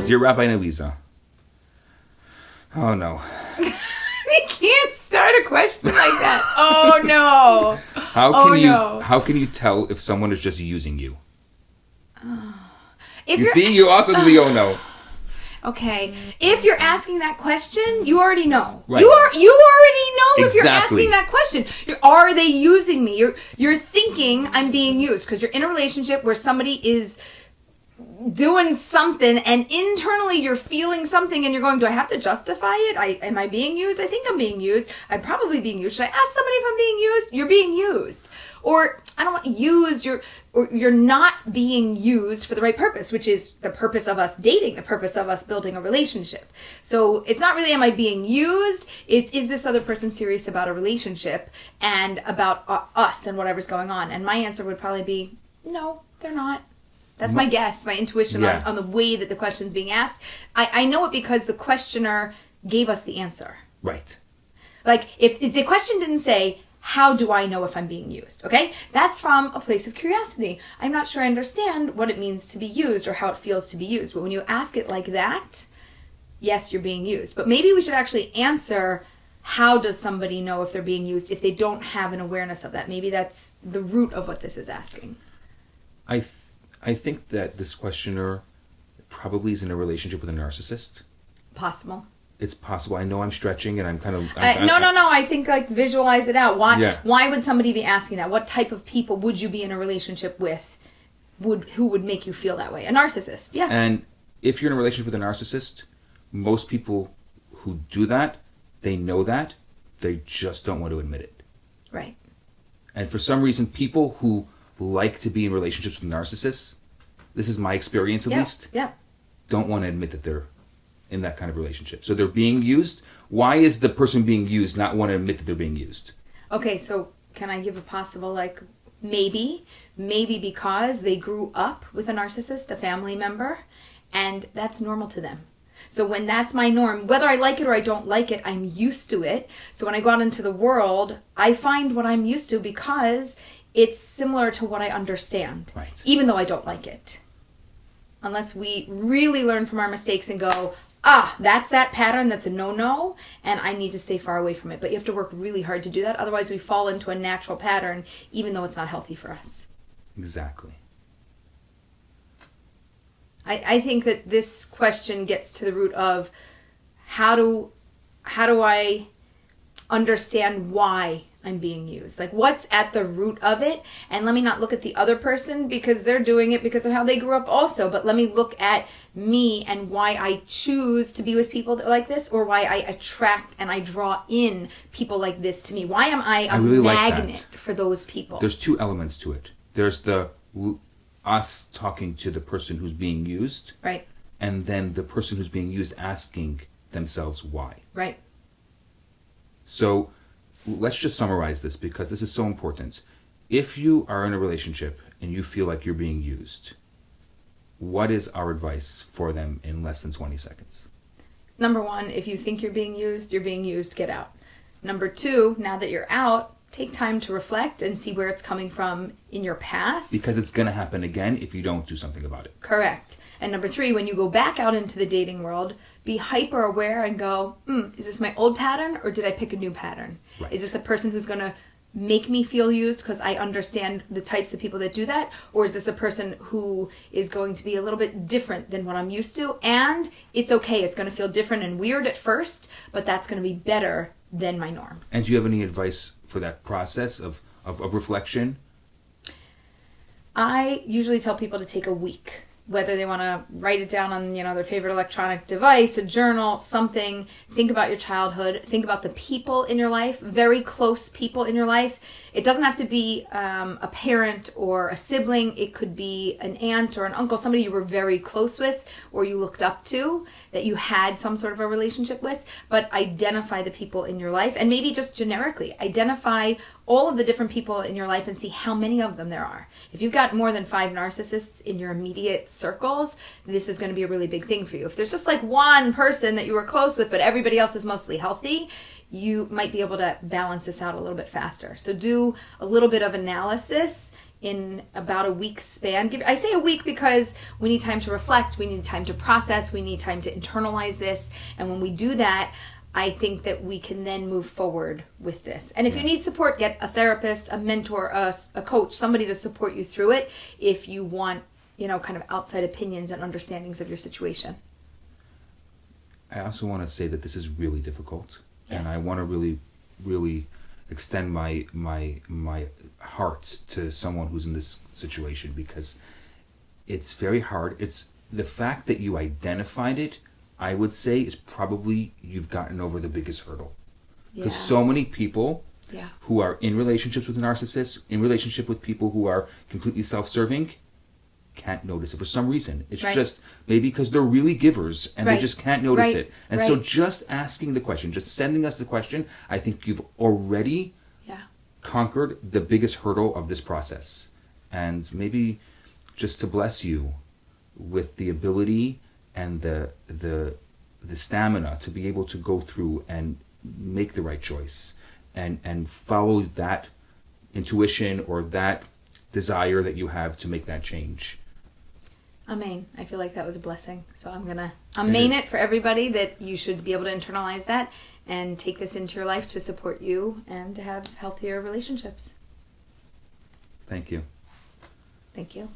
Dear Rabbi and Aleeza. Oh no. You can't start a question like that. Oh no. How can you tell if someone is just using you? You also do the oh no. Okay. If you're asking that question, you already know. Right. You already know if Exactly. you're asking that question. Are they using me? You're thinking I'm being used because you're in a relationship where somebody is doing something and internally you're feeling something and you're going, do I have to justify it? Am I being used? I think I'm being used. I'm probably being used. Should I ask somebody if I'm being used? You're being used. Or I don't want used, you're not being used for the right purpose, which is the purpose of us dating, the purpose of us building a relationship. So it's not really am I being used, it's is this other person serious about a relationship and about us and whatever's going on? And my answer would probably be, no, they're not. That's my guess, my intuition on the way that the question's being asked. I know it because the questioner gave us the answer. Right. Like, if the question didn't say, how do I know if I'm being used? Okay? That's from a place of curiosity. I'm not sure I understand what it means to be used or how it feels to be used. But when you ask it like that, yes, you're being used. But maybe we should actually answer, how does somebody know if they're being used if they don't have an awareness of that? Maybe that's the root of what this is asking. I think that this questioner probably is in a relationship with a narcissist. Possible. It's possible. I know I'm stretching and I'm kind of... No. I think, like, visualize it out. Why would somebody be asking that? What type of people would you be in a relationship with who would make you feel that way? A narcissist, yeah. And if you're in a relationship with a narcissist, most people who do that, they know that. They just don't want to admit it. Right. And for some reason, people who like to be in relationships with narcissists, this is my experience at least, don't want to admit that they're in that kind of relationship. So they're being used. Why is the person being used not want to admit that they're being used? Okay, so can I give a possible, like, maybe because they grew up with a narcissist, a family member, and that's normal to them. So when that's my norm, whether I like it or I don't like it, I'm used to it. So when I go out into the world, I find what I'm used to because it's similar to what I understand, right, even though I don't like it. Unless we really learn from our mistakes and go, that's that pattern, that's a no-no, and I need to stay far away from it. But you have to work really hard to do that. Otherwise, we fall into a natural pattern, even though it's not healthy for us. Exactly. I think that this question gets to the root of how do I understand why I'm being used? Like, what's at the root of it? And let me not look at the other person because they're doing it because of how they grew up also. But let me look at me and why I choose to be with people like this, or why I attract and I draw in people like this to me. Why am I a magnet for those people? There's two elements to it. There's the us talking to the person who's being used. Right. And then the person who's being used asking themselves why. Right. So let's just summarize this because this is so important. If you are in a relationship and you feel like you're being used, what is our advice for them in less than 20 seconds? Number one, if you think you're being used, get out. Number two, now that you're out, take time to reflect and see where it's coming from in your past. Because it's going to happen again if you don't do something about it. Correct. And number three, when you go back out into the dating world, be hyper aware and go, is this my old pattern or did I pick a new pattern? Right. Is this a person who's going to make me feel used because I understand the types of people that do that? Or is this a person who is going to be a little bit different than what I'm used to? And it's okay. It's going to feel different and weird at first, but that's going to be better than my norm. And do you have any advice for that process of reflection? I usually tell people to take a week. Whether they want to write it down on, their favorite electronic device, a journal, something. Think about your childhood. Think about the people in your life, very close people in your life. It doesn't have to be a parent or a sibling. It could be an aunt or an uncle, somebody you were very close with or you looked up to that you had some sort of a relationship with. But identify the people in your life, and maybe just generically identify all of the different people in your life and see how many of them there are. If you've got more than 5 narcissists in your immediate circles, this is going to be a really big thing for you. If there's just like one person that you were close with, but everybody else is mostly healthy, you might be able to balance this out a little bit faster. So do a little bit of analysis in about a week's span. I say a week because we need time to reflect, we need time to process, we need time to internalize this. And when we do that, I think that we can then move forward with this. And if you need support, get a therapist, a mentor, a coach, somebody to support you through it if you want, kind of outside opinions and understandings of your situation. I also want to say that this is really difficult. Yes. And I want to really, really extend my heart to someone who's in this situation, because it's very hard. It's the fact that you identified it, I would say, is probably you've gotten over the biggest hurdle. Because so many people who are in relationships with narcissists, in relationship with people who are completely self-serving, can't notice it for some reason. It's just maybe because they're really givers and they just can't notice it. And so just asking the question, just sending us the question, I think you've already conquered the biggest hurdle of this process. And maybe just to bless you with the ability and the stamina to be able to go through and make the right choice and follow that intuition or that desire that you have to make that change. Amen. I feel like that was a blessing. So I'm going to amen it for everybody, that you should be able to internalize that and take this into your life to support you and to have healthier relationships. Thank you. Thank you.